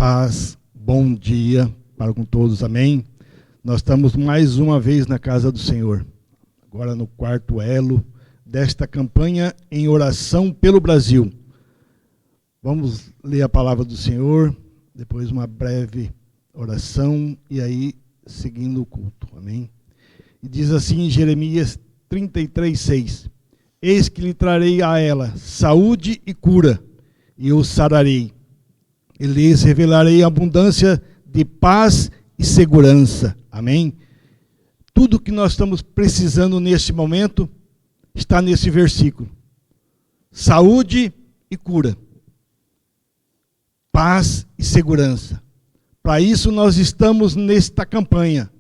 paz, bom dia para com todos, amém? Nós estamos mais uma vez na casa do Senhor, agora no quarto elo desta campanha em oração pelo Brasil. Vamos ler a palavra do Senhor, depois uma breve oração e aí seguindo o culto, amém? E diz assim em Jeremias 33:6: Eis que lhe trarei a ela saúde e cura, e eu sararei. E lhes revelarei abundância de paz e segurança. Amém? Tudo que nós estamos precisando neste momento está nesse versículo. Saúde e cura. Paz e segurança. Para isso nós estamos nesta campanha,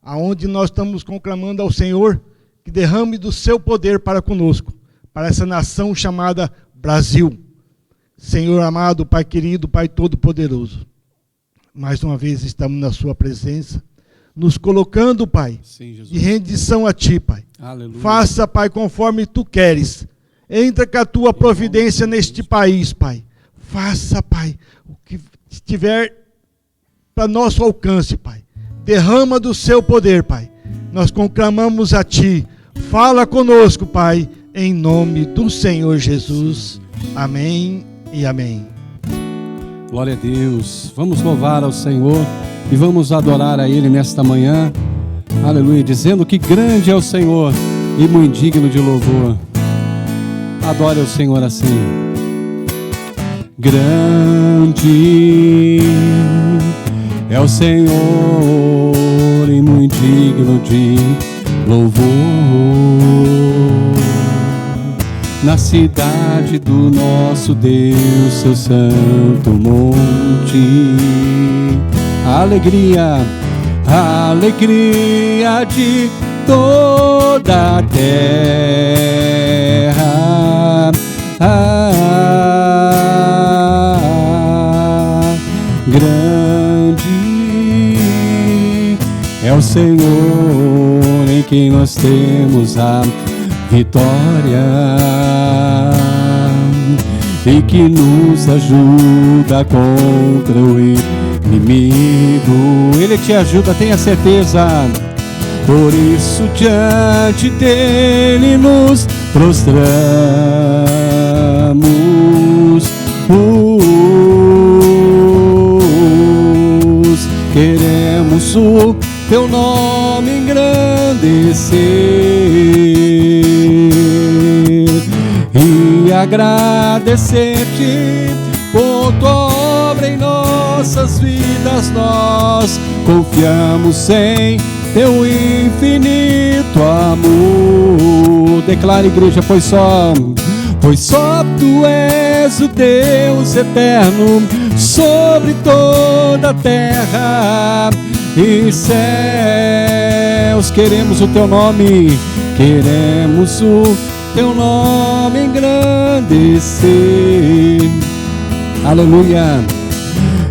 aonde nós estamos conclamando ao Senhor que derrame do seu poder para conosco, para essa nação chamada Brasil. Senhor amado, Pai querido, Pai todo-poderoso, mais uma vez estamos na sua presença, nos colocando, Pai, sim, de rendição a Ti, Pai. Aleluia. Faça, Pai, conforme Tu queres. Entra com a Tua providência neste país, Pai. Faça, Pai, o que estiver para nosso alcance, Pai. Derrama do Seu poder, Pai. Nós conclamamos a Ti. Fala conosco, Pai, em nome do Senhor Jesus. Amém e amém. Glória a Deus. Vamos louvar ao Senhor e vamos adorar a Ele nesta manhã. Aleluia, dizendo que grande é o Senhor e muito digno de louvor. Adore o Senhor assim. Grande é o Senhor e muito digno de louvor. Na cidade do nosso Deus, seu santo monte, alegria, alegria de toda a terra. Grande é o Senhor em quem nós temos a vitória e que nos ajuda contra o inimigo. Ele te ajuda, tenha certeza. Por isso diante dele nos prostramos, queremos o teu nome engrandecer e agradecer-te por tua obra em nossas vidas. Nós confiamos em teu infinito amor. Declara, igreja, pois só tu és o Deus eterno sobre toda a terra e céus. Queremos o teu nome, queremos o teu nome engrandecer. Aleluia.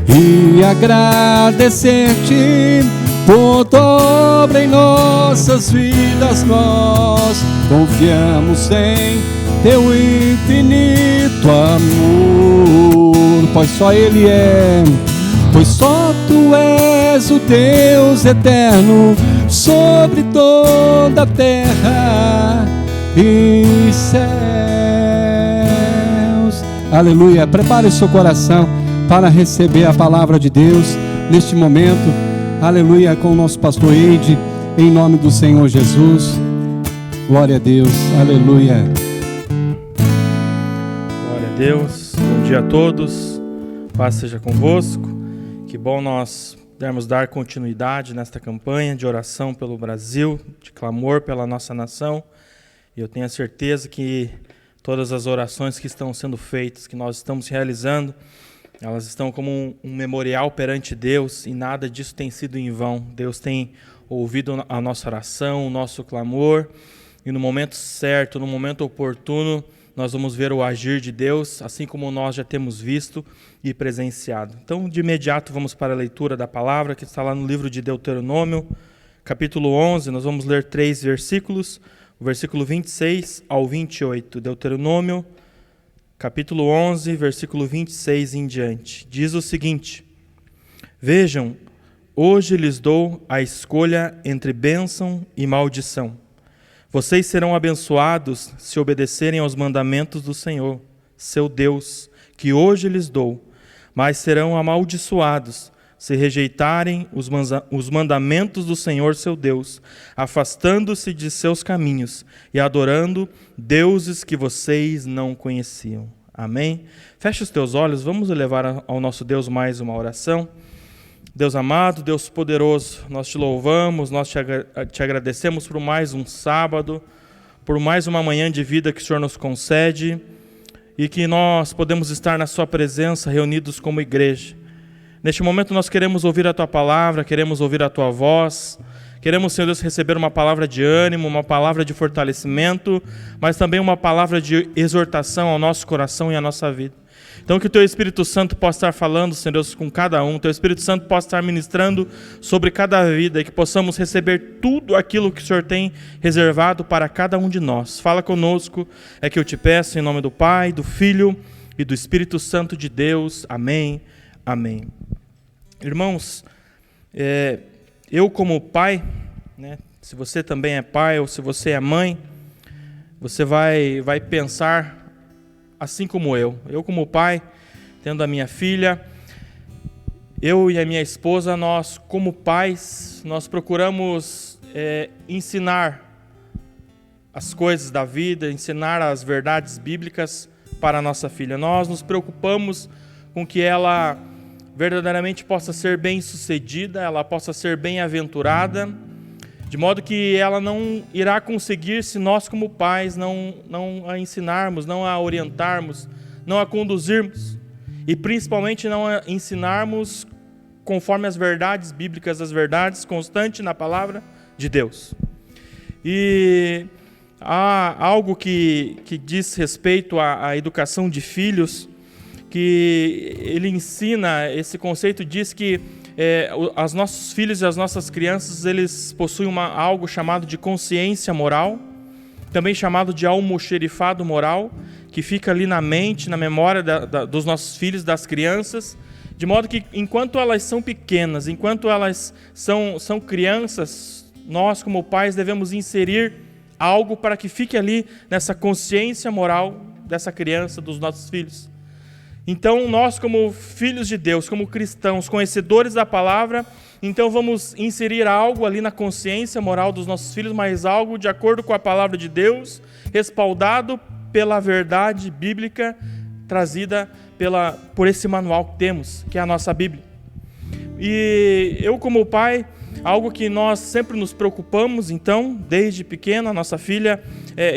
E agradecer-te por tua obra em nossas vidas. Nós confiamos em teu infinito amor. Pois só Ele é, pois só tu és o Deus eterno sobre toda a terra e céus. Aleluia. Prepare o seu coração para receber a palavra de Deus neste momento. Aleluia, com o nosso pastor Eide, em nome do Senhor Jesus. Glória a Deus, aleluia. Glória a Deus, bom dia a todos, paz seja convosco. Que bom nós pudermos dar continuidade nesta campanha de oração pelo Brasil, de clamor pela nossa nação. E eu tenho a certeza que todas as orações que estão sendo feitas, que nós estamos realizando, elas estão como um memorial perante Deus e nada disso tem sido em vão. Deus tem ouvido a nossa oração, o nosso clamor e no momento certo, no momento oportuno, nós vamos ver o agir de Deus, assim como nós já temos visto e presenciado. Então, de imediato, vamos para a leitura da palavra que está lá no livro de Deuteronômio, capítulo 11. Nós vamos ler 3 versículos, o versículo 26 ao 28. Deuteronômio, capítulo 11, versículo 26 em diante. Diz o seguinte: Vejam, hoje lhes dou a escolha entre bênção e maldição. Vocês serão abençoados se obedecerem aos mandamentos do Senhor, seu Deus, que hoje lhes dou, mas serão amaldiçoados se rejeitarem os mandamentos do Senhor, seu Deus, afastando-se de seus caminhos e adorando deuses que vocês não conheciam. Amém? Feche os teus olhos, vamos elevar ao nosso Deus mais uma oração. Deus amado, Deus poderoso, nós te louvamos, nós te agradecemos por mais um sábado, por mais uma manhã de vida que o Senhor nos concede e que nós podemos estar na sua presença, reunidos como igreja. Neste momento nós queremos ouvir a tua palavra, queremos ouvir a tua voz, queremos, Senhor Deus, receber uma palavra de ânimo, uma palavra de fortalecimento, mas também uma palavra de exortação ao nosso coração e à nossa vida. Então que o Teu Espírito Santo possa estar falando, Senhor Deus, com cada um, Teu Espírito Santo possa estar ministrando sobre cada vida e que possamos receber tudo aquilo que o Senhor tem reservado para cada um de nós. Fala conosco, é que eu te peço em nome do Pai, do Filho e do Espírito Santo de Deus. Amém, amém. Irmãos, eu como pai, né, se você também é pai ou se você é mãe, você vai pensar assim como eu. Eu como pai, tendo a minha filha, eu e a minha esposa, nós como pais, nós procuramos ensinar as coisas da vida, ensinar as verdades bíblicas para a nossa filha. Nós nos preocupamos com que ela verdadeiramente possa ser bem-sucedida, ela possa ser bem-aventurada, de modo que ela não irá conseguir se nós como pais não a ensinarmos, não a orientarmos, não a conduzirmos e principalmente não a ensinarmos conforme as verdades bíblicas, as verdades constantes na palavra de Deus. E há algo que diz respeito à educação de filhos, que ele ensina, esse conceito diz que os nossos filhos e as nossas crianças, eles possuem algo chamado de consciência moral, também chamado de almoxerifado moral, que fica ali na mente, na memória dos nossos filhos, das crianças, de modo que enquanto elas são pequenas, enquanto elas são crianças, nós como pais devemos inserir algo para que fique ali nessa consciência moral dessa criança, dos nossos filhos. Então nós como filhos de Deus, como cristãos, conhecedores da palavra, então vamos inserir algo ali na consciência moral dos nossos filhos, mas algo de acordo com a palavra de Deus, respaldado pela verdade bíblica trazida por esse manual que temos, que é a nossa Bíblia. E eu como pai, algo que nós sempre nos preocupamos, então, desde pequena, a nossa filha,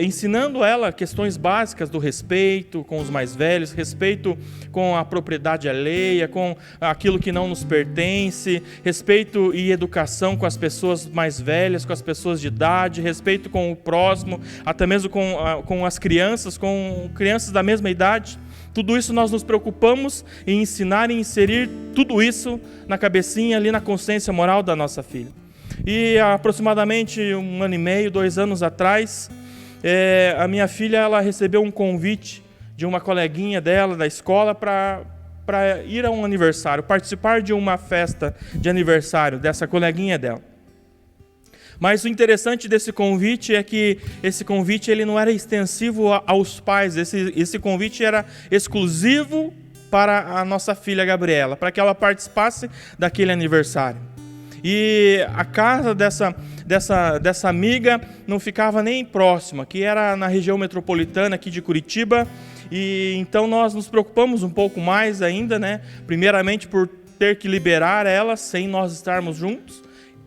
ensinando ela questões básicas do respeito com os mais velhos, respeito com a propriedade alheia, com aquilo que não nos pertence, respeito e educação com as pessoas mais velhas, com as pessoas de idade, respeito com o próximo, até mesmo com as crianças, com crianças da mesma idade. Tudo isso nós nos preocupamos em ensinar e inserir tudo isso na cabecinha, ali na consciência moral da nossa filha. E aproximadamente 1 ano e meio, 2 anos atrás, a minha filha ela recebeu um convite de uma coleguinha dela da escola para ir a um aniversário, participar de uma festa de aniversário dessa coleguinha dela. Mas o interessante desse convite é que esse convite ele não era extensivo aos pais, esse convite era exclusivo para a nossa filha Gabriela, para que ela participasse daquele aniversário. E a casa dessa amiga não ficava nem próxima, que era na região metropolitana aqui de Curitiba, e então nós nos preocupamos um pouco mais ainda, né? Primeiramente por ter que liberar ela sem nós estarmos juntos,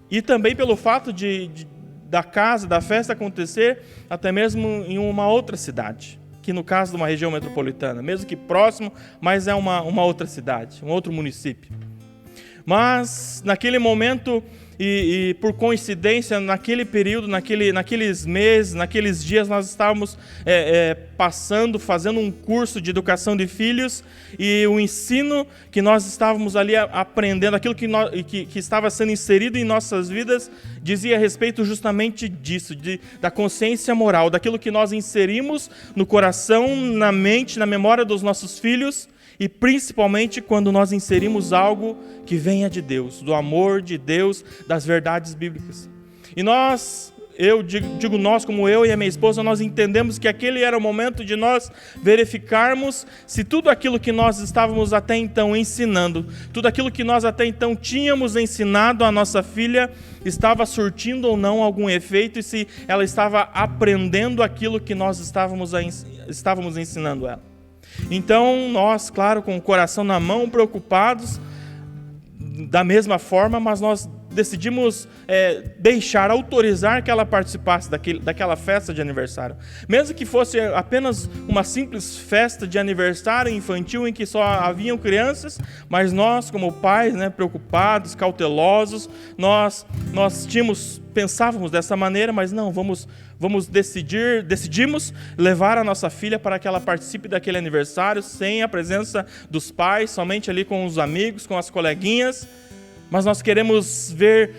e também pelo fato da festa acontecer até mesmo em uma outra cidade, que no caso de uma região metropolitana, mesmo que próximo, mas é uma outra cidade, um outro município. Mas naquele momento, e por coincidência, naquele período, naqueles meses, naqueles dias, nós estávamos fazendo um curso de educação de filhos, e o ensino que nós estávamos ali aprendendo, aquilo que estava sendo inserido em nossas vidas, dizia a respeito justamente disso, da consciência moral, daquilo que nós inserimos no coração, na mente, na memória dos nossos filhos, e principalmente quando nós inserimos algo que venha de Deus, do amor de Deus, das verdades bíblicas. E eu digo nós, como eu e a minha esposa, nós entendemos que aquele era o momento de nós verificarmos se tudo aquilo que nós estávamos até então ensinando, tudo aquilo que nós até então tínhamos ensinado à nossa filha, estava surtindo ou não algum efeito e se ela estava aprendendo aquilo que nós estávamos ensinando ela. Então nós, claro, com o coração na mão, preocupados, da mesma forma, mas nós decidimos autorizar que ela participasse daquela festa de aniversário. Mesmo que fosse apenas uma simples festa de aniversário infantil em que só haviam crianças, mas nós, como pais, preocupados, cautelosos, nós pensávamos dessa maneira, mas não, decidimos levar a nossa filha para que ela participe daquele aniversário sem a presença dos pais, somente ali com os amigos, com as coleguinhas. Mas nós queremos ver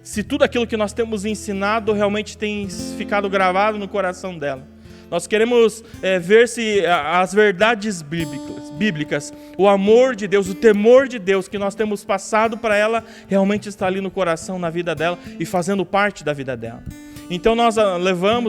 se tudo aquilo que nós temos ensinado realmente tem ficado gravado no coração dela. Nós queremos ver se as verdades bíblicas, o amor de Deus, o temor de Deus que nós temos passado para ela, realmente está ali no coração, na vida dela e fazendo parte da vida dela. Então nós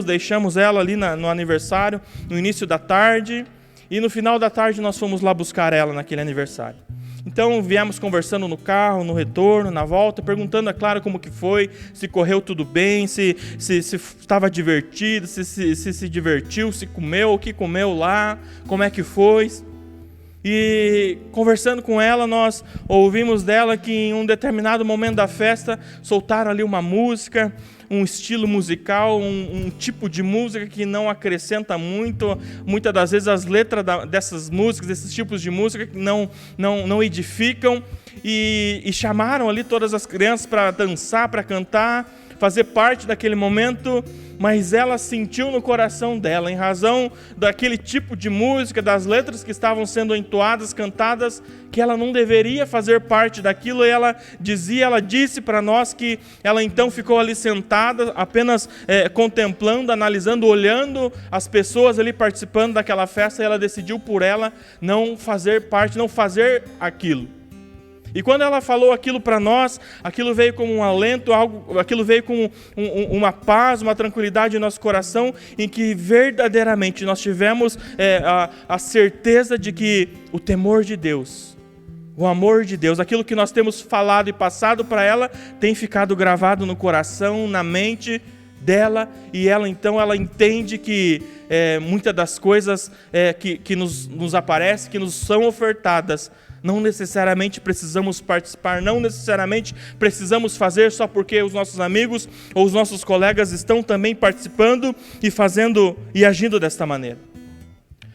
deixamos ela ali no aniversário, no início da tarde, e no final da tarde nós fomos lá buscar ela naquele aniversário. Então viemos conversando no carro, no retorno, na volta, perguntando a Clara como que foi, se correu tudo bem, se estava divertido, se divertiu, se comeu, o que comeu lá, como é que foi. E conversando com ela, nós ouvimos dela que em um determinado momento da festa soltaram ali uma música, um estilo musical, um tipo de música que não acrescenta muito. Muitas das vezes as letras dessas músicas, desses tipos de música não edificam. E chamaram ali todas as crianças para dançar, para cantar, fazer parte daquele momento, mas ela sentiu no coração dela, em razão daquele tipo de música, das letras que estavam sendo entoadas, cantadas, que ela não deveria fazer parte daquilo, e ela disse para nós que ela então ficou ali sentada, apenas contemplando, analisando, olhando as pessoas ali participando daquela festa, e ela decidiu por ela não fazer parte, não fazer aquilo. E quando ela falou aquilo para nós, aquilo veio como um alento, aquilo veio como uma paz, uma tranquilidade em nosso coração, em que verdadeiramente nós tivemos a certeza de que o temor de Deus, o amor de Deus, aquilo que nós temos falado e passado para ela, tem ficado gravado no coração, na mente dela, e ela então entende que muitas das coisas que nos aparecem, que nos são ofertadas, não necessariamente precisamos participar, não necessariamente precisamos fazer só porque os nossos amigos ou os nossos colegas estão também participando e fazendo e agindo desta maneira.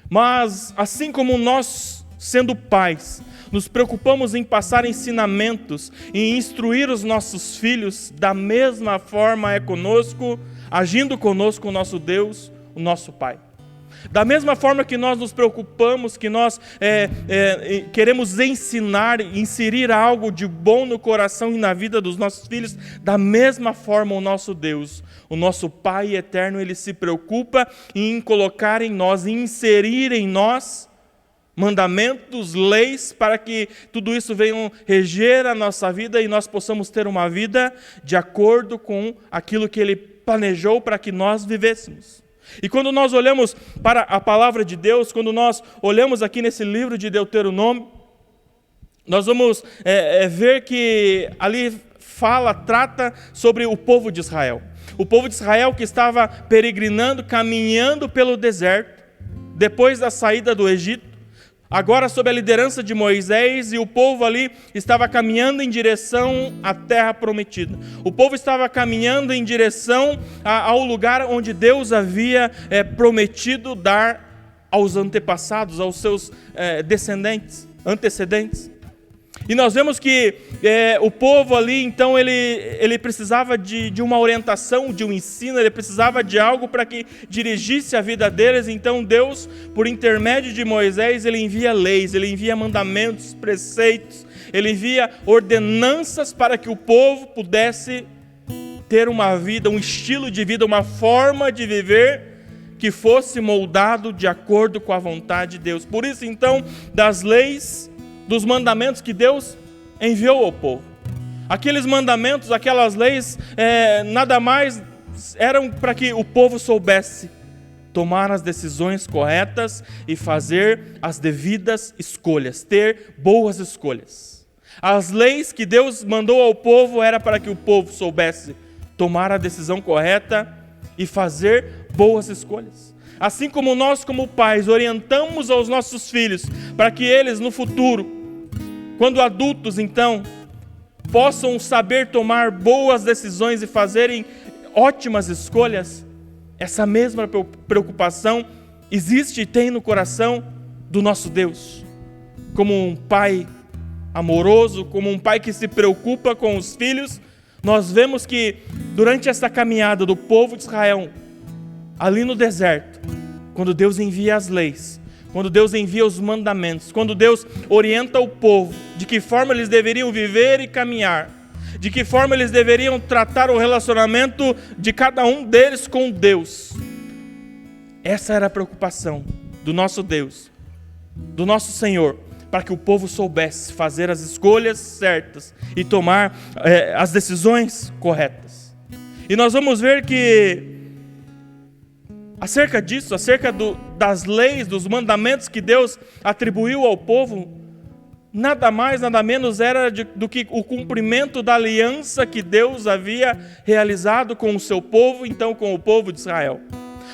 Mas assim como nós, sendo pais, nos preocupamos em passar ensinamentos, em instruir os nossos filhos, da mesma forma é conosco, agindo conosco o nosso Deus, o nosso Pai. Da mesma forma que nós nos preocupamos, que nós queremos ensinar, inserir algo de bom no coração e na vida dos nossos filhos, da mesma forma o nosso Deus, o nosso Pai eterno, Ele se preocupa em colocar em nós, em inserir em nós mandamentos, leis, para que tudo isso venha reger a nossa vida e nós possamos ter uma vida de acordo com aquilo que Ele planejou para que nós vivêssemos. E quando nós olhamos para a palavra de Deus, quando nós olhamos aqui nesse livro de Deuteronômio, nós vamos ver que ali trata sobre o povo de Israel. O povo de Israel que estava peregrinando, caminhando pelo deserto, depois da saída do Egito, agora sob a liderança de Moisés, e o povo ali estava caminhando em direção à terra prometida. O povo estava caminhando em direção ao lugar onde Deus havia prometido dar aos antepassados, aos seus antecedentes. E nós vemos que o povo ali, então, ele precisava de uma orientação, de um ensino, ele precisava de algo para que dirigisse a vida deles. Então Deus, por intermédio de Moisés, ele envia leis, ele envia mandamentos, preceitos, ele envia ordenanças para que o povo pudesse ter uma vida, um estilo de vida, uma forma de viver que fosse moldado de acordo com a vontade de Deus. Por isso, então, das leis, dos mandamentos que Deus enviou ao povo. Aqueles mandamentos, aquelas leis, nada mais eram para que o povo soubesse tomar as decisões corretas e fazer as devidas escolhas, ter boas escolhas. As leis que Deus mandou ao povo era para que o povo soubesse tomar a decisão correta e fazer boas escolhas. Assim como nós, como pais, orientamos aos nossos filhos para que eles no futuro, quando adultos então, possam saber tomar boas decisões e fazerem ótimas escolhas, essa mesma preocupação existe e tem no coração do nosso Deus. Como um pai amoroso, como um pai que se preocupa com os filhos, nós vemos que durante essa caminhada do povo de Israel, ali no deserto, quando Deus envia as leis, quando Deus envia os mandamentos, quando Deus orienta o povo de que forma eles deveriam viver e caminhar, de que forma eles deveriam tratar o relacionamento de cada um deles com Deus. Essa era a preocupação do nosso Deus, do nosso Senhor, para que o povo soubesse fazer as escolhas certas e tomar as decisões corretas. E nós vamos ver que, acerca disso, das leis, dos mandamentos que Deus atribuiu ao povo, nada mais, nada menos era do que o cumprimento da aliança que Deus havia realizado com o seu povo, então com o povo de Israel.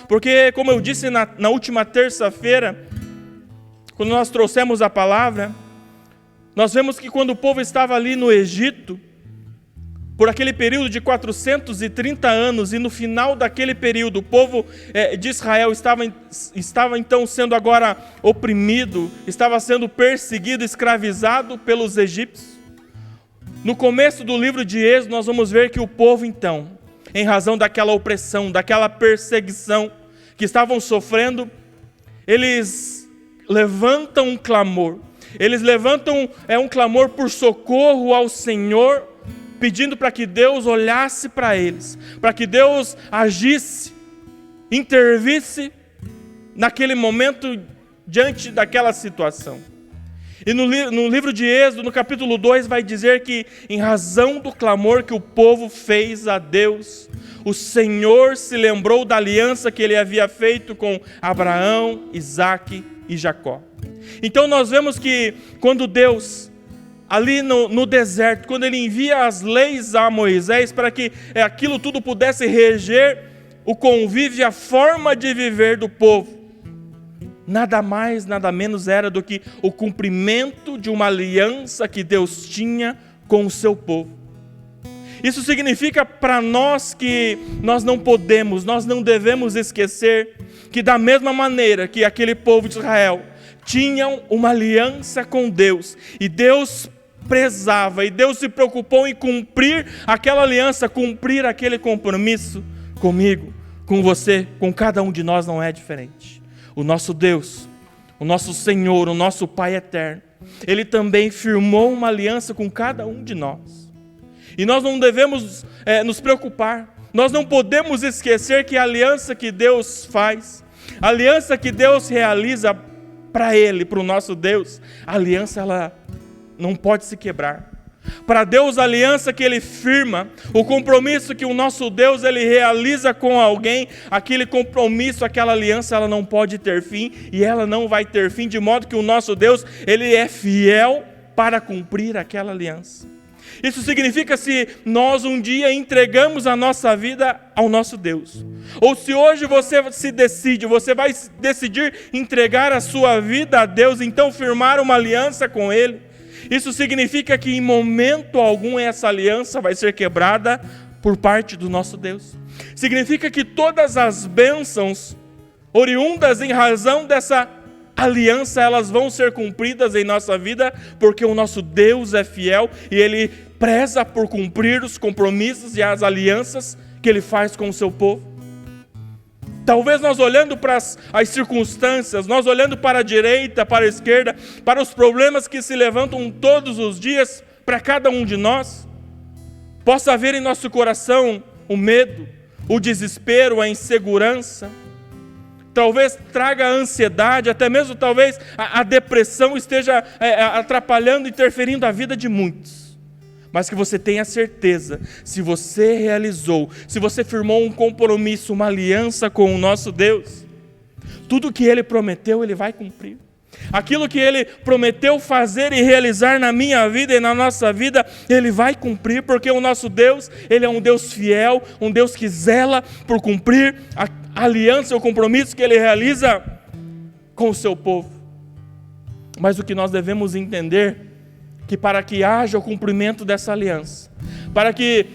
Porque, como eu disse na última terça-feira, quando nós trouxemos a palavra, nós vemos que quando o povo estava ali no Egito, por aquele período de 430 anos, e no final daquele período, o povo de Israel estava então sendo agora oprimido, estava sendo perseguido, escravizado pelos egípcios. No começo do livro de Êxodo, nós vamos ver que o povo então, em razão daquela opressão, daquela perseguição que estavam sofrendo, eles levantam um clamor. Eles levantam um clamor por socorro ao Senhor, pedindo para que Deus olhasse para eles, para que Deus agisse, intervisse naquele momento diante daquela situação. E no livro de Êxodo, no capítulo 2, vai dizer que em razão do clamor que o povo fez a Deus, o Senhor se lembrou da aliança que ele havia feito com Abraão, Isaque e Jacó. Então nós vemos que quando Deus, ali no deserto, quando ele envia as leis a Moisés para que aquilo tudo pudesse reger o convívio e a forma de viver do povo, nada mais, nada menos era do que o cumprimento de uma aliança que Deus tinha com o seu povo. Isso significa para nós que nós não podemos, nós não devemos esquecer que da mesma maneira que aquele povo de Israel tinham uma aliança com Deus, e Deus prezava, e Deus se preocupou em cumprir aquela aliança, cumprir aquele compromisso comigo, com você, com cada um de nós não é diferente. O nosso Deus, o nosso Senhor, o nosso Pai eterno, Ele também firmou uma aliança com cada um de nós. E nós não devemos nos preocupar, nós não podemos esquecer que a aliança que Deus faz, a aliança que Deus realiza para Ele, para o nosso Deus, a aliança ela não pode se quebrar. Para Deus, a aliança que Ele firma, o compromisso que o nosso Deus Ele realiza com alguém, aquele compromisso, aquela aliança, ela não pode ter fim, e ela não vai ter fim, de modo que o nosso Deus, Ele é fiel para cumprir aquela aliança. Isso significa se nós um dia entregamos a nossa vida ao nosso Deus, ou se hoje você vai decidir entregar a sua vida a Deus, então firmar uma aliança com Ele. Isso significa que em momento algum essa aliança vai ser quebrada por parte do nosso Deus. Significa que todas as bênçãos oriundas em razão dessa aliança, elas vão ser cumpridas em nossa vida, porque o nosso Deus é fiel e Ele preza por cumprir os compromissos e as alianças que Ele faz com o seu povo. Talvez nós olhando para as circunstâncias, nós olhando para a direita, para a esquerda, para os problemas que se levantam todos os dias para cada um de nós, possa haver em nosso coração o medo, o desespero, a insegurança, talvez traga a ansiedade, até mesmo talvez a depressão esteja atrapalhando, interferindo a vida de muitos. Mas que você tenha certeza, se você realizou, se você firmou um compromisso, uma aliança com o nosso Deus, tudo que Ele prometeu, Ele vai cumprir. Aquilo que Ele prometeu fazer e realizar na minha vida e na nossa vida, Ele vai cumprir, porque o nosso Deus, Ele é um Deus fiel, um Deus que zela por cumprir a aliança, o compromisso que Ele realiza com o seu povo. Mas o que nós devemos entender, que para que haja o cumprimento dessa aliança, para que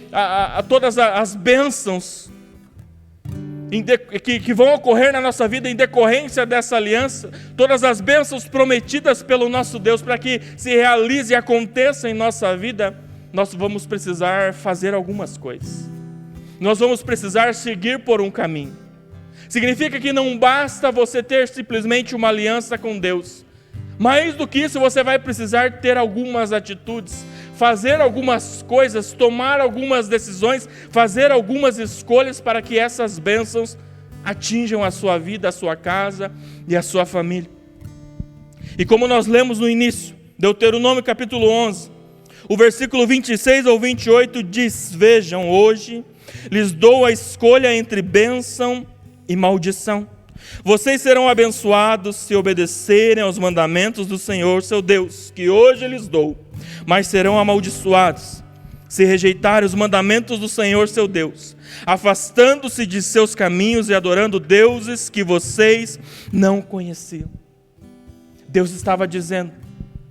todas as bênçãos que vão ocorrer na nossa vida em decorrência dessa aliança, todas as bênçãos prometidas pelo nosso Deus, para que se realize e aconteça em nossa vida, nós vamos precisar fazer algumas coisas. Nós vamos precisar seguir por um caminho. Significa que não basta você ter simplesmente uma aliança com Deus. Mais do que isso, você vai precisar ter algumas atitudes, fazer algumas coisas, tomar algumas decisões, fazer algumas escolhas para que essas bênçãos atinjam a sua vida, a sua casa e a sua família. E como nós lemos no início, Deuteronômio capítulo 11, o versículo 26 ao 28 diz: vejam, hoje lhes dou a escolha entre bênção e maldição. Vocês serão abençoados se obedecerem aos mandamentos do Senhor seu Deus, que hoje lhes dou, mas serão amaldiçoados se rejeitarem os mandamentos do Senhor seu Deus, afastando-se de seus caminhos e adorando deuses que vocês não conheciam. Deus estava dizendo,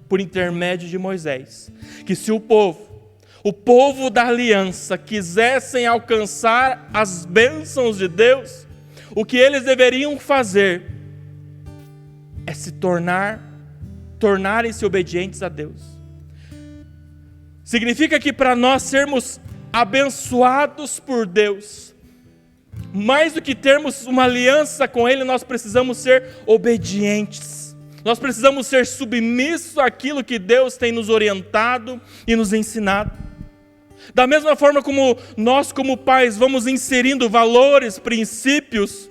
por intermédio de Moisés, que se o povo da aliança, quisessem alcançar as bênçãos de Deus, o que eles deveriam fazer é tornarem-se obedientes a Deus. Significa que para nós sermos abençoados por Deus, mais do que termos uma aliança com Ele, nós precisamos ser obedientes. Nós precisamos ser submissos àquilo que Deus tem nos orientado e nos ensinado. Da mesma forma como nós, como pais, vamos inserindo valores, princípios,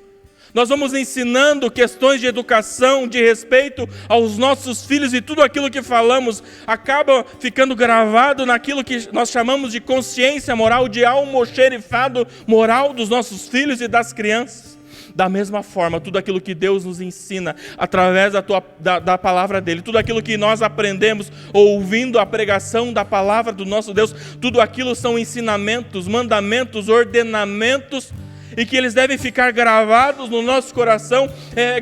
nós vamos ensinando questões de educação, de respeito aos nossos filhos, e tudo aquilo que falamos acaba ficando gravado naquilo que nós chamamos de consciência moral, de almoxerifado moral dos nossos filhos e das crianças. Da mesma forma, tudo aquilo que Deus nos ensina através da palavra dEle, tudo aquilo que nós aprendemos ouvindo a pregação da palavra do nosso Deus, tudo aquilo são ensinamentos, mandamentos, ordenamentos, e que eles devem ficar gravados no nosso coração,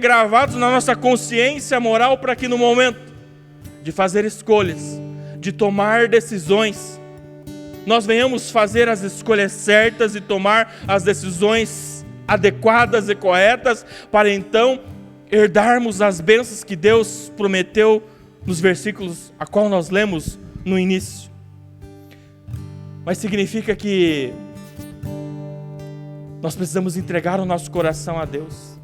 gravados na nossa consciência moral, para que no momento de fazer escolhas, de tomar decisões, nós venhamos fazer as escolhas certas e tomar as decisões adequadas e corretas, para então herdarmos as bênçãos que Deus prometeu nos versículos a qual nós lemos no início. Mas significa que nós precisamos entregar o nosso coração a Deus.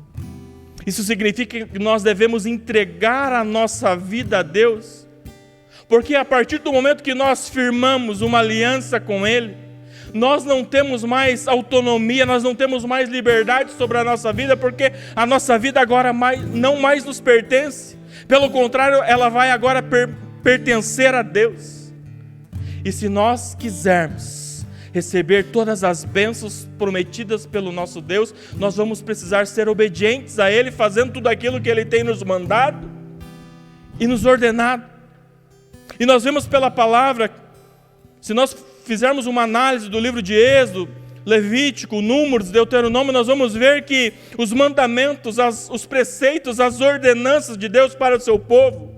Isso significa que nós devemos entregar a nossa vida a Deus, porque a partir do momento que nós firmamos uma aliança com Ele, nós não temos mais autonomia, nós não temos mais liberdade sobre a nossa vida, porque a nossa vida agora não mais nos pertence. Pelo contrário, ela vai agora pertencer a Deus. E se nós quisermos receber todas as bênçãos prometidas pelo nosso Deus, nós vamos precisar ser obedientes a Ele, fazendo tudo aquilo que Ele tem nos mandado e nos ordenado. E nós vemos pela palavra, se nós fizermos uma análise do livro de Êxodo, Levítico, Números, Deuteronômio, nós vamos ver que os mandamentos, os preceitos, as ordenanças de Deus para o seu povo,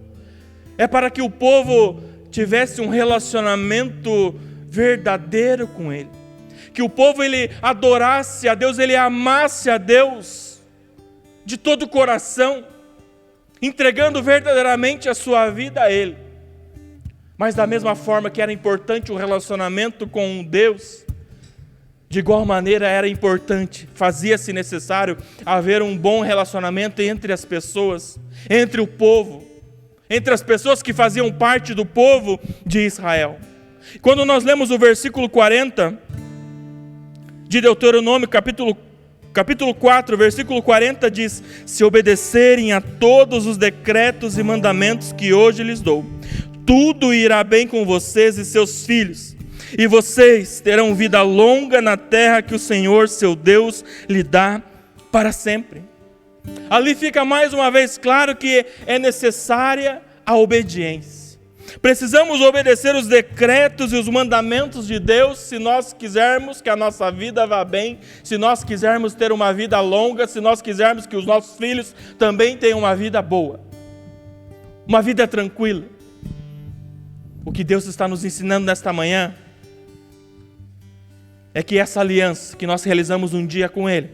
é para que o povo tivesse um relacionamento verdadeiro com Ele, que o povo ele adorasse a Deus, ele amasse a Deus de todo o coração, entregando verdadeiramente a sua vida a Ele. Mas da mesma forma que era importante o relacionamento com Deus, de igual maneira era importante, fazia-se necessário haver um bom relacionamento entre as pessoas, entre o povo, entre as pessoas que faziam parte do povo de Israel. Quando nós lemos o versículo 40 de Deuteronômio, capítulo capítulo 4, versículo 40 diz: se obedecerem a todos os decretos e mandamentos que hoje lhes dou, tudo irá bem com vocês e seus filhos, e vocês terão vida longa na terra que o Senhor, seu Deus, lhe dá para sempre. Ali fica mais uma vez claro que é necessária a obediência. Precisamos obedecer os decretos e os mandamentos de Deus se nós quisermos que a nossa vida vá bem, se nós quisermos ter uma vida longa, se nós quisermos que os nossos filhos também tenham uma vida boa, uma vida tranquila. O que Deus está nos ensinando nesta manhã é que essa aliança que nós realizamos um dia com Ele,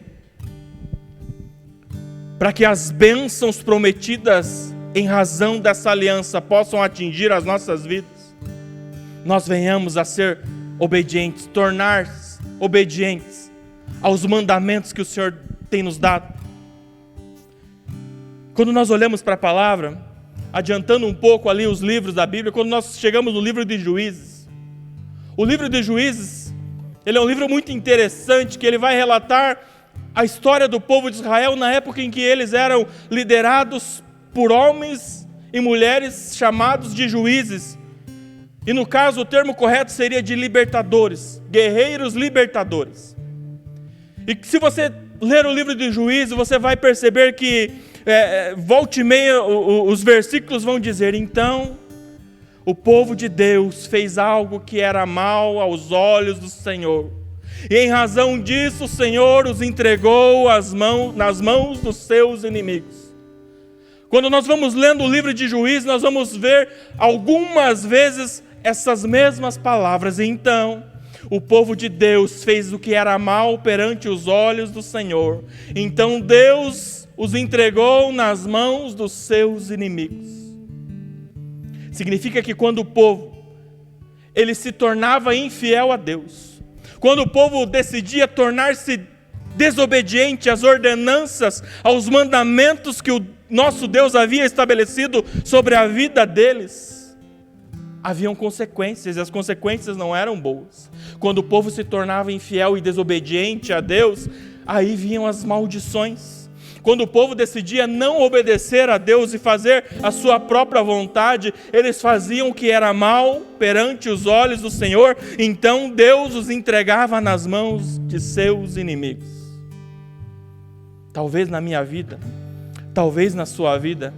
para que as bênçãos prometidas em razão dessa aliança possam atingir as nossas vidas, nós venhamos a ser obedientes, tornar-nos obedientes aos mandamentos que o Senhor tem nos dado. Quando nós olhamos para a palavra, adiantando um pouco ali os livros da Bíblia, quando nós chegamos no livro de Juízes, o livro de Juízes, ele é um livro muito interessante, que ele vai relatar a história do povo de Israel na época em que eles eram liderados por homens e mulheres chamados de juízes. E no caso o termo correto seria de libertadores, guerreiros libertadores. E se você ler o livro de Juízes, você vai perceber que volta e meia os versículos vão dizer: então o povo de Deus fez algo que era mal aos olhos do Senhor, e em razão disso o Senhor os entregou nas mãos dos seus inimigos. Quando nós vamos lendo o livro de Juízes, nós vamos ver algumas vezes essas mesmas palavras. Então, o povo de Deus fez o que era mal perante os olhos do Senhor. Então Deus os entregou nas mãos dos seus inimigos. Significa que quando o povo ele se tornava infiel a Deus, quando o povo decidia tornar-se desobediente às ordenanças, aos mandamentos que o nosso Deus havia estabelecido sobre a vida deles, haviam consequências, e as consequências não eram boas. Quando o povo se tornava infiel e desobediente a Deus, aí vinham as maldições. Quando o povo decidia não obedecer a Deus e fazer a sua própria vontade, eles faziam o que era mal perante os olhos do Senhor, então Deus os entregava nas mãos de seus inimigos. Talvez na minha vida, talvez na sua vida,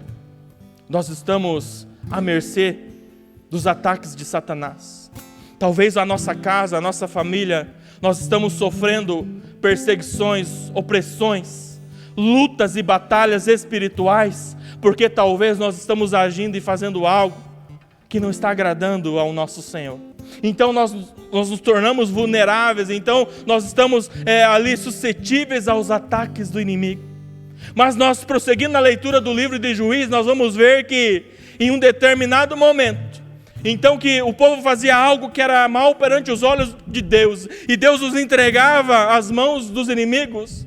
nós estamos à mercê dos ataques de Satanás. Talvez a nossa casa, a nossa família, nós estamos sofrendo perseguições, opressões, lutas e batalhas espirituais, porque talvez nós estamos agindo e fazendo algo que não está agradando ao nosso Senhor. Então nós nos tornamos vulneráveis, então nós estamos ali suscetíveis aos ataques do inimigo. Mas nós, prosseguindo na leitura do livro de Juízes, nós vamos ver que em um determinado momento, então que o povo fazia algo que era mal perante os olhos de Deus, e Deus os entregava às mãos dos inimigos.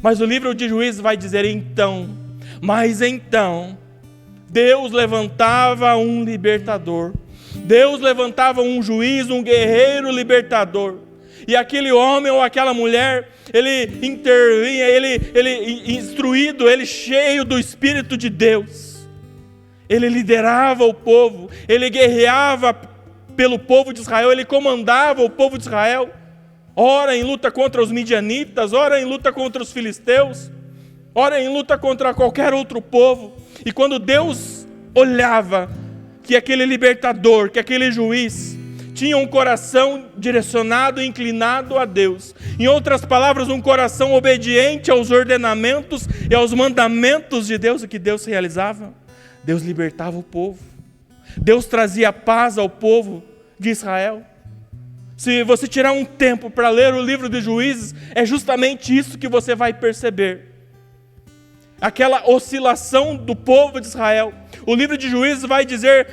Mas o livro de Juízes vai dizer: então, Deus levantava um libertador, Deus levantava um juiz, um guerreiro libertador, e aquele homem ou aquela mulher, ele intervinha, ele instruído, ele cheio do Espírito de Deus, ele liderava o povo, ele guerreava pelo povo de Israel, ele comandava o povo de Israel, ora em luta contra os midianitas, ora em luta contra os filisteus, ora em luta contra qualquer outro povo. E quando Deus olhava que aquele libertador, que aquele juiz tinha um coração direcionado e inclinado a Deus, em outras palavras, um coração obediente aos ordenamentos e aos mandamentos de Deus, o que Deus realizava? Deus libertava o povo, Deus trazia paz ao povo de Israel. Se você tirar um tempo para ler o livro de Juízes, é justamente isso que você vai perceber. Aquela oscilação do povo de Israel. O livro de Juízes vai dizer,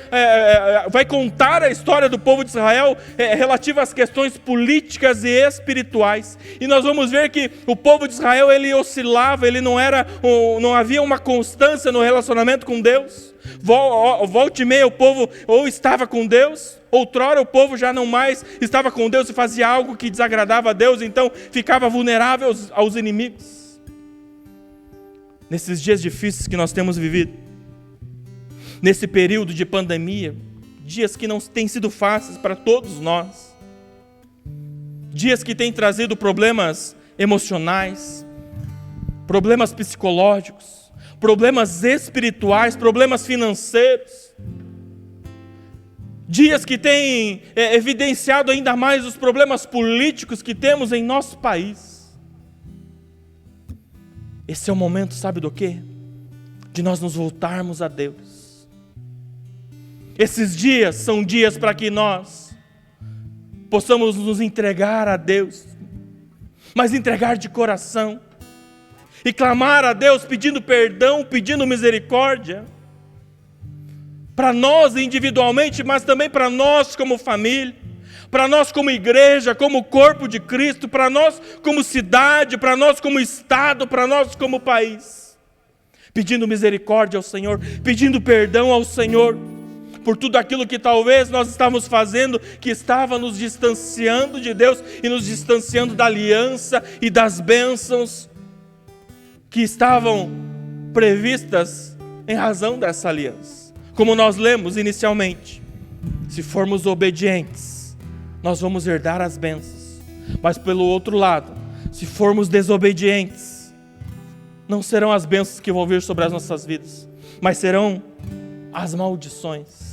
vai contar a história do povo de Israel relativa às questões políticas e espirituais. E nós vamos ver que o povo de Israel, ele oscilava, ele não havia uma constância no relacionamento com Deus. Volta e meia o povo ou estava com Deus, outrora o povo já não mais estava com Deus e fazia algo que desagradava a Deus, então ficava vulnerável aos inimigos. nesses dias difíceis que nós temos vivido, nesse período de pandemia, dias que não têm sido fáceis para todos nós, dias que têm trazido problemas emocionais, problemas psicológicos, problemas espirituais, problemas financeiros, dias que têm evidenciado ainda mais os problemas políticos que temos em nosso país. Esse é o momento, sabe do quê? De nós nos voltarmos a Deus. Esses dias são dias para que nós possamos nos entregar a Deus, mas entregar de coração, e clamar a Deus pedindo perdão, pedindo misericórdia, para nós individualmente, mas também para nós como família, para nós como igreja, como corpo de Cristo, para nós como cidade, para nós como estado, para nós como país, pedindo misericórdia ao Senhor, pedindo perdão ao Senhor, por tudo aquilo que talvez nós estávamos fazendo, que estava nos distanciando de Deus, e nos distanciando da aliança e das bênçãos, que estavam previstas em razão dessa aliança. Como nós lemos inicialmente, se formos obedientes, nós vamos herdar as bênçãos. Mas pelo outro lado, se formos desobedientes, não serão as bênçãos que vão vir sobre as nossas vidas, mas serão as maldições.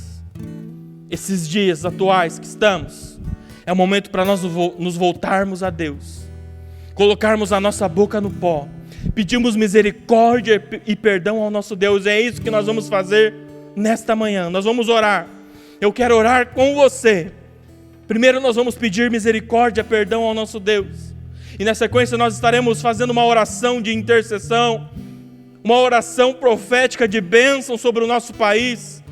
Esses dias atuais que estamos, é o momento para nós nos voltarmos a Deus, colocarmos a nossa boca no pó, pedimos misericórdia e perdão ao nosso Deus. É isso que nós vamos fazer nesta manhã. Nós vamos orar. Eu quero orar com você. Primeiro nós vamos pedir misericórdia, perdão ao nosso Deus. E na sequência nós estaremos fazendo uma oração de intercessão, uma oração profética de bênção sobre o nosso país,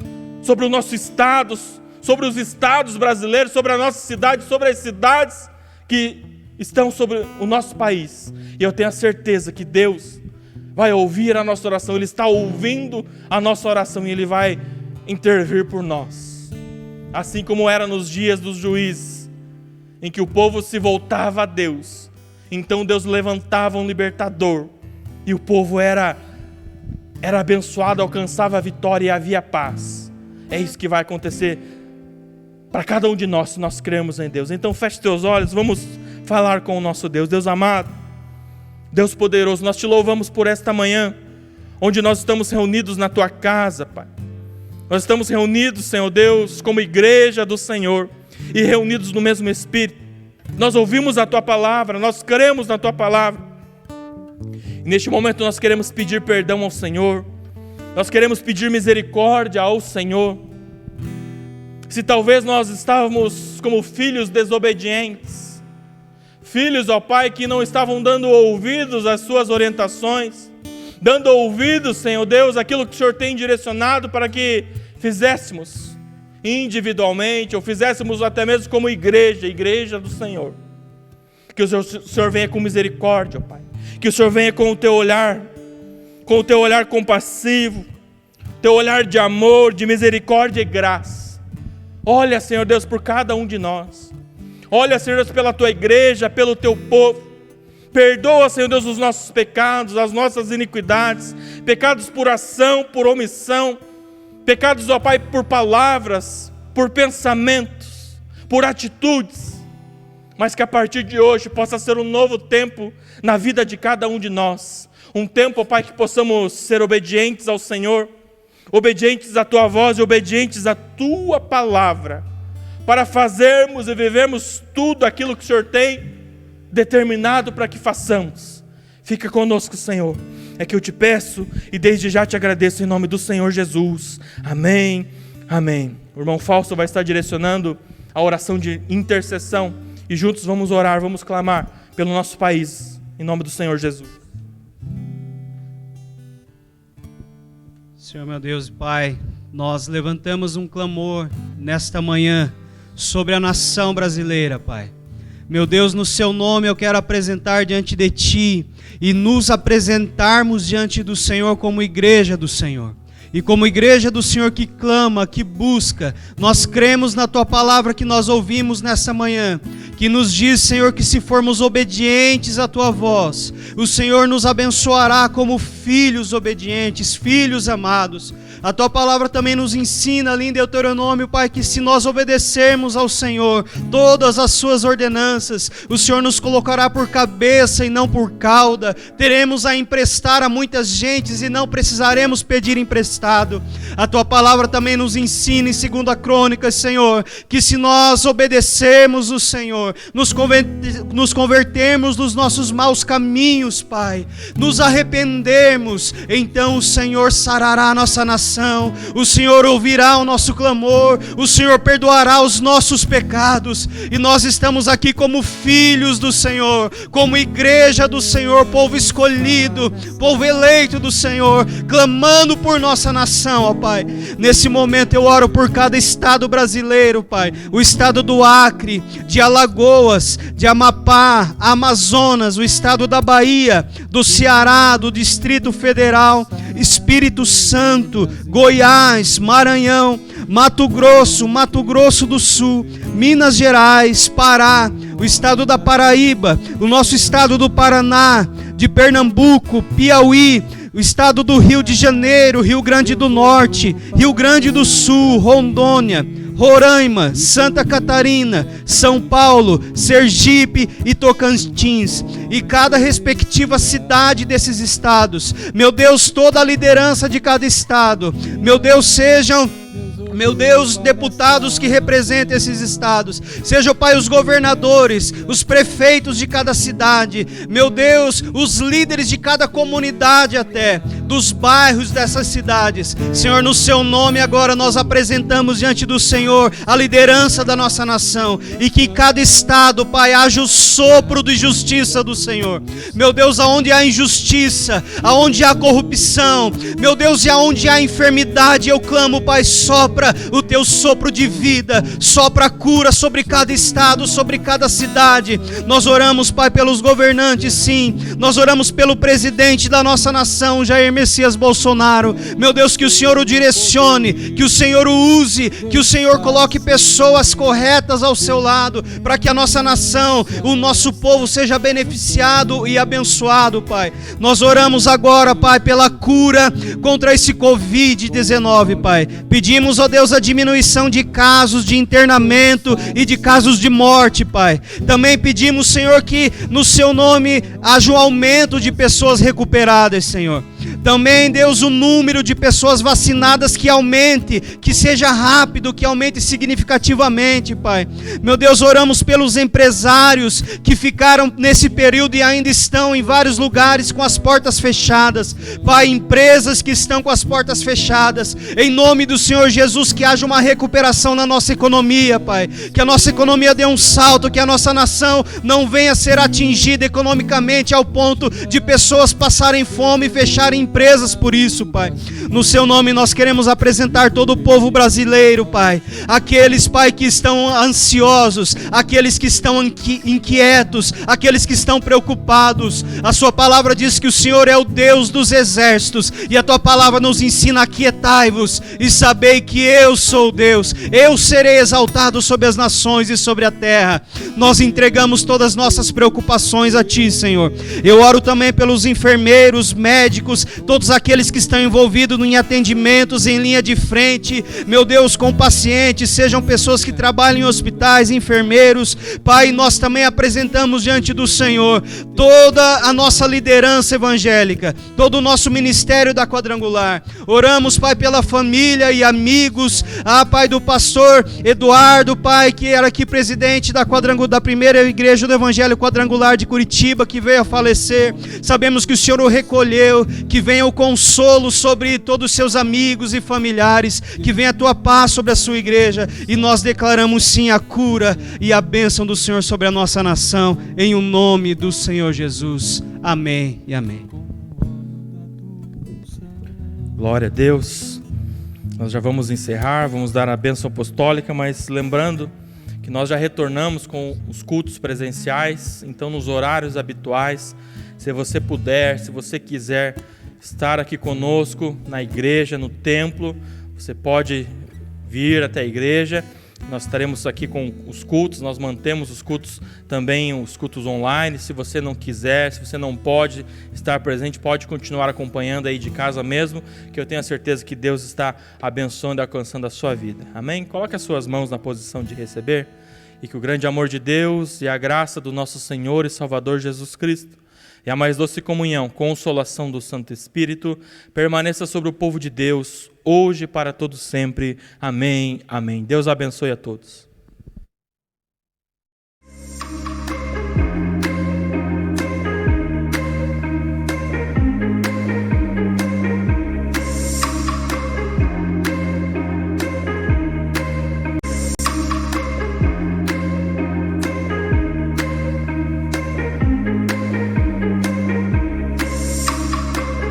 sobre o nosso estado, sobre os estados brasileiros, sobre a nossa cidade, sobre as cidades que estão sobre o nosso país. E eu tenho a certeza que Deus vai ouvir a nossa oração. Ele está ouvindo a nossa oração e Ele vai intervir por nós. Assim como era nos dias dos juízes, em que o povo se voltava a Deus, então Deus levantava um libertador, e o povo era abençoado, alcançava a vitória e havia paz. É isso que vai acontecer para cada um de nós, se nós cremos em Deus. Então feche teus olhos, vamos falar com o nosso Deus. Deus amado, Deus poderoso, nós te louvamos por esta manhã, onde nós estamos reunidos na tua casa, Pai. Nós estamos reunidos, Senhor Deus, como igreja do Senhor, e reunidos no mesmo Espírito. Nós ouvimos a tua palavra, nós cremos na tua palavra. E neste momento nós queremos pedir perdão ao Senhor, nós queremos pedir misericórdia ao Senhor. Se talvez nós estávamos como filhos desobedientes, filhos, ó Pai, que não estavam dando ouvidos às suas orientações, dando ouvidos, Senhor Deus, àquilo que o Senhor tem direcionado para que fizéssemos individualmente, ou fizéssemos até mesmo como igreja do Senhor. Que o Senhor venha com misericórdia, ó Pai. Que o Senhor venha com o teu olhar compassivo, teu olhar de amor, de misericórdia e graça. Olha, Senhor Deus, por cada um de nós. Olha, Senhor Deus, pela tua igreja, pelo teu povo. Perdoa, Senhor Deus, os nossos pecados, as nossas iniquidades, pecados por ação, por omissão, pecados, ó Pai, por palavras, por pensamentos, por atitudes, mas que a partir de hoje possa ser um novo tempo na vida de cada um de nós, um tempo, ó Pai, que possamos ser obedientes ao Senhor, obedientes à tua voz e obedientes à tua palavra, para fazermos e vivermos tudo aquilo que o Senhor tem determinado para que façamos. Fica conosco, Senhor, é que eu te peço e desde já te agradeço em nome do Senhor Jesus, amém, amém. O irmão Fausto vai estar direcionando a oração de intercessão e juntos vamos orar, vamos clamar pelo nosso país, em nome do Senhor Jesus. Senhor meu Deus e Pai, nós levantamos um clamor nesta manhã sobre a nação brasileira, Pai. Meu Deus, no seu nome eu quero apresentar diante de Ti e nos apresentarmos diante do Senhor como igreja do Senhor. E como igreja do Senhor que clama, que busca, nós cremos na Tua palavra que nós ouvimos nessa manhã, que nos diz, Senhor, que se formos obedientes à Tua voz, o Senhor nos abençoará como filhos obedientes, filhos amados. A Tua palavra também nos ensina ali em Deuteronômio, Pai, que se nós obedecermos ao Senhor todas as Suas ordenanças, o Senhor nos colocará por cabeça e não por cauda, teremos a emprestar a muitas gentes e não precisaremos pedir emprestado. A Tua palavra também nos ensina em 2 Crônicas, Senhor, que se nós obedecermos o Senhor, nos convertermos dos nossos maus caminhos, Pai, nos arrependermos, então o Senhor sarará a nossa nação, o Senhor ouvirá o nosso clamor, o Senhor perdoará os nossos pecados, e nós estamos aqui como filhos do Senhor, como igreja do Senhor, povo escolhido, povo eleito do Senhor, clamando por nossa nação, ó Pai. Nesse momento eu oro por cada estado brasileiro, Pai, o estado do Acre, de Alagoas, de Amapá, Amazonas, o estado da Bahia, do Ceará, do Distrito Federal, Espírito Santo, Goiás, Maranhão, Mato Grosso do Sul, Minas Gerais, Pará, o estado da Paraíba, o nosso estado do Paraná, de Pernambuco, Piauí, o estado do Rio de Janeiro, Rio Grande do Norte, Rio Grande do Sul, Rondônia, Roraima, Santa Catarina, São Paulo, Sergipe e Tocantins, e cada respectiva cidade desses estados. Meu Deus, toda a liderança de cada estado, meu Deus, sejam, meu Deus, deputados que representem esses estados, seja, Pai, os governadores, os prefeitos de cada cidade, meu Deus, os líderes de cada comunidade até, dos bairros dessas cidades. Senhor, no Seu nome agora nós apresentamos diante do Senhor a liderança da nossa nação, e que em cada estado, Pai, haja o sopro de justiça do Senhor. Meu Deus, aonde há injustiça, aonde há corrupção, meu Deus, e aonde há enfermidade, eu clamo, Pai, sopra o Teu sopro de vida, sopra a cura sobre cada estado, sobre cada cidade. Nós oramos, Pai, pelos governantes, sim, nós oramos pelo presidente da nossa nação, Jair Messias Bolsonaro. Meu Deus, que o Senhor o direcione, que o Senhor o use, que o Senhor coloque pessoas corretas ao seu lado, para que a nossa nação, o nosso povo seja beneficiado e abençoado, Pai. Nós oramos agora, Pai, pela cura contra esse Covid-19, Pai. Pedimos, ó Deus, a diminuição de casos de internamento e de casos de morte, Pai. Também pedimos, Senhor, que no Seu nome haja um aumento de pessoas recuperadas, Senhor. Também, Deus, o número de pessoas vacinadas que aumente, que seja rápido, que aumente significativamente, Pai. Meu Deus, oramos pelos empresários que ficaram nesse período e ainda estão em vários lugares com as portas fechadas. Pai, empresas que estão com as portas fechadas. Em nome do Senhor Jesus, que haja uma recuperação na nossa economia, Pai. Que a nossa economia dê um salto, que a nossa nação não venha a ser atingida economicamente ao ponto de pessoas passarem fome e fecharem empresas por isso, Pai. No Seu nome nós queremos apresentar todo o povo brasileiro, Pai. Aqueles, Pai, que estão ansiosos, aqueles que estão inquietos, aqueles que estão preocupados. A Sua palavra diz que o Senhor é o Deus dos exércitos, e a Tua palavra nos ensina: aquietai-vos e sabei que eu sou Deus, eu serei exaltado sobre as nações e sobre a terra. Nós entregamos todas as nossas preocupações a Ti, Senhor. Eu oro também pelos enfermeiros, médicos, todos aqueles que estão envolvidos em atendimentos, em linha de frente, meu Deus, com pacientes, sejam pessoas que trabalham em hospitais, enfermeiros. Pai, nós também apresentamos diante do Senhor toda a nossa liderança evangélica, todo o nosso ministério da Quadrangular. Oramos, Pai, pela família e amigos, Pai, do pastor Eduardo, Pai, que era aqui presidente da primeira igreja do Evangelho Quadrangular de Curitiba, que veio a falecer. Sabemos que o Senhor o recolheu, que venha o consolo sobre todos os seus amigos e familiares, que venha a Tua paz sobre a Sua igreja, e nós declaramos sim a cura e a bênção do Senhor sobre a nossa nação, em o nome do Senhor Jesus. Amém e amém. Glória a Deus. Nós já vamos encerrar, vamos dar a bênção apostólica, mas lembrando que nós já retornamos com os cultos presenciais, então nos horários habituais. Se você puder, se você quiser estar aqui conosco na igreja, no templo, você pode vir até a igreja. Nós estaremos aqui com os cultos, nós mantemos os cultos também, os cultos online. Se você não quiser, se você não pode estar presente, pode continuar acompanhando aí de casa mesmo, que eu tenho a certeza que Deus está abençoando e alcançando a sua vida. Amém? Coloque as suas mãos na posição de receber e que o grande amor de Deus e a graça do nosso Senhor e Salvador Jesus Cristo e a mais doce comunhão, consolação do Santo Espírito, permaneça sobre o povo de Deus, hoje e para todos sempre. Amém, amém. Deus abençoe a todos.